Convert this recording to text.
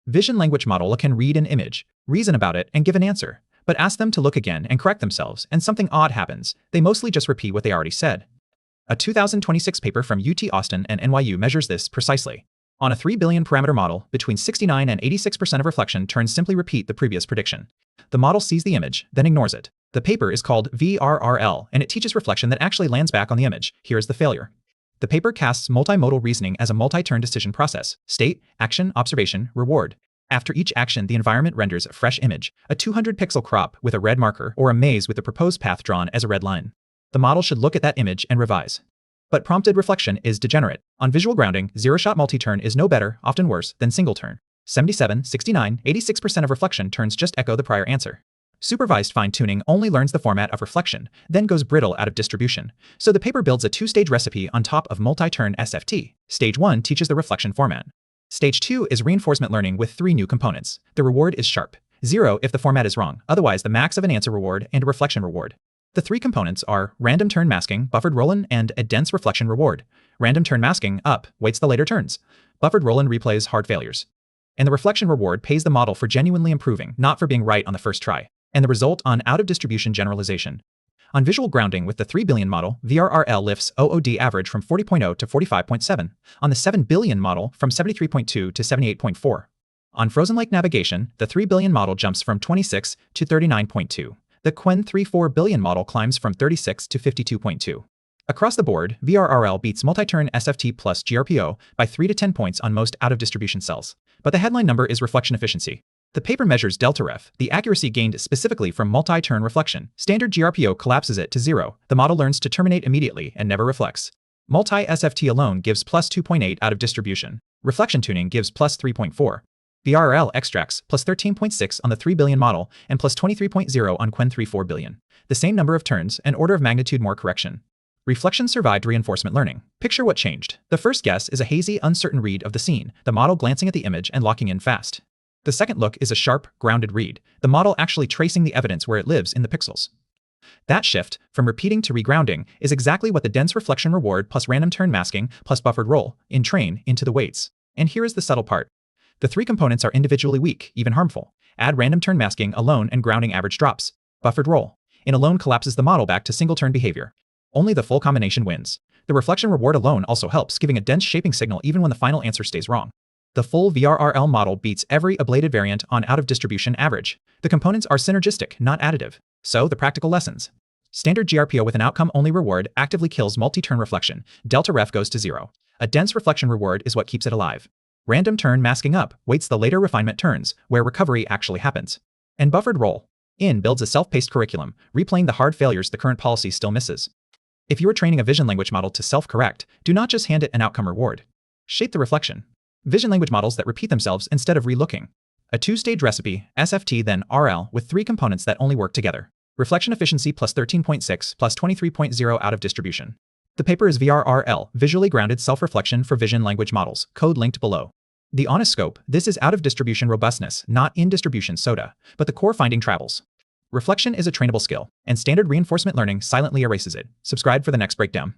Vision language model can read an image, reason about it, and give an answer. But ask them to look again and correct themselves, and something odd happens. They mostly just repeat what they already said. A 2026 paper from UT Austin and NYU measures this precisely. On a 3 billion parameter model, between 69 and 86% of reflection turns simply repeat the previous prediction. The model sees the image, then ignores it. The paper is called VRRL, and it teaches reflection that actually lands back on the image. Here is the failure. The paper casts multimodal reasoning as a multi-turn decision process: state, action, observation, reward. After each action, the environment renders a fresh image, a 200-pixel crop with a red marker, or a maze with the proposed path drawn as a red line. The model should look at that image and revise. But prompted reflection is degenerate. On visual grounding, zero-shot multi-turn is no better, often worse, than single-turn. 77, 69, 86% of reflection turns just echo the prior answer. Supervised fine-tuning only learns the format of reflection, then goes brittle out of distribution. So the paper builds a two-stage recipe on top of multi-turn SFT. Stage 1 teaches the reflection format. Stage 2 is reinforcement learning with 3 new components. The reward is sharp. 0 if the format is wrong, otherwise the max of an answer reward and a reflection reward. The 3 components are random turn masking, buffered roll-in, and a dense reflection reward. Random turn masking, up, weights the later turns. Buffered roll-in replays hard failures. And the reflection reward pays the model for genuinely improving, not for being right on the first try. And the result on out-of-distribution generalization. On visual grounding with the 3 billion model, VRRL lifts OOD average from 40.0 to 45.7. On the 7 billion model, from 73.2 to 78.4. On frozen lake navigation, the 3 billion model jumps from 26 to 39.2. The Quen 3-4 billion model climbs from 36 to 52.2. Across the board, VRRL beats multi-turn SFT plus GRPO by 3 to 10 points on most out-of-distribution cells. But the headline number is reflection efficiency. The paper measures delta ref, the accuracy gained specifically from multi-turn reflection. Standard GRPO collapses it to 0. The model learns to terminate immediately and never reflects. Multi-SFT alone gives plus 2.8 out of distribution. Reflection tuning gives plus 3.4. VRRL extracts plus 13.6 on the 3 billion model and plus 23.0 on Quen 3-4 billion. The same number of turns, an order of magnitude more correction. Reflection survived reinforcement learning. Picture what changed. The first guess is a hazy, uncertain read of the scene, the model glancing at the image and locking in fast. The second look is a sharp, grounded read, the model actually tracing the evidence where it lives in the pixels. That shift, from repeating to regrounding, is exactly what the dense reflection reward plus random turn masking plus buffered roll in train into the weights. And here is the subtle part. The 3 components are individually weak, even harmful. Add random turn masking alone and grounding average drops. Buffered roll in alone collapses the model back to single turn behavior. Only the full combination wins. The reflection reward alone also helps, giving a dense shaping signal even when the final answer stays wrong. The full VRRL model beats every ablated variant on out-of-distribution average. The components are synergistic, not additive. So, the practical lessons. Standard GRPO with an outcome-only reward actively kills multi-turn reflection. Delta ref goes to 0. A dense reflection reward is what keeps it alive. Random turn masking up weights the later refinement turns, where recovery actually happens. And buffered roll in builds a self-paced curriculum, replaying the hard failures the current policy still misses. If you are training a vision language model to self-correct, do not just hand it an outcome reward. Shape the reflection. Vision language models that repeat themselves instead of relooking. A 2-stage recipe, SFT then RL, with 3 components that only work together. Reflection efficiency plus 13.6 plus 23.0 out of distribution. The paper is VRRL, Visually Grounded Self-Reflection for Vision Language Models, code linked below. The honest scope, this is out-of-distribution robustness, not in-distribution soda, but the core finding travels. Reflection is a trainable skill, and standard reinforcement learning silently erases it. Subscribe for the next breakdown.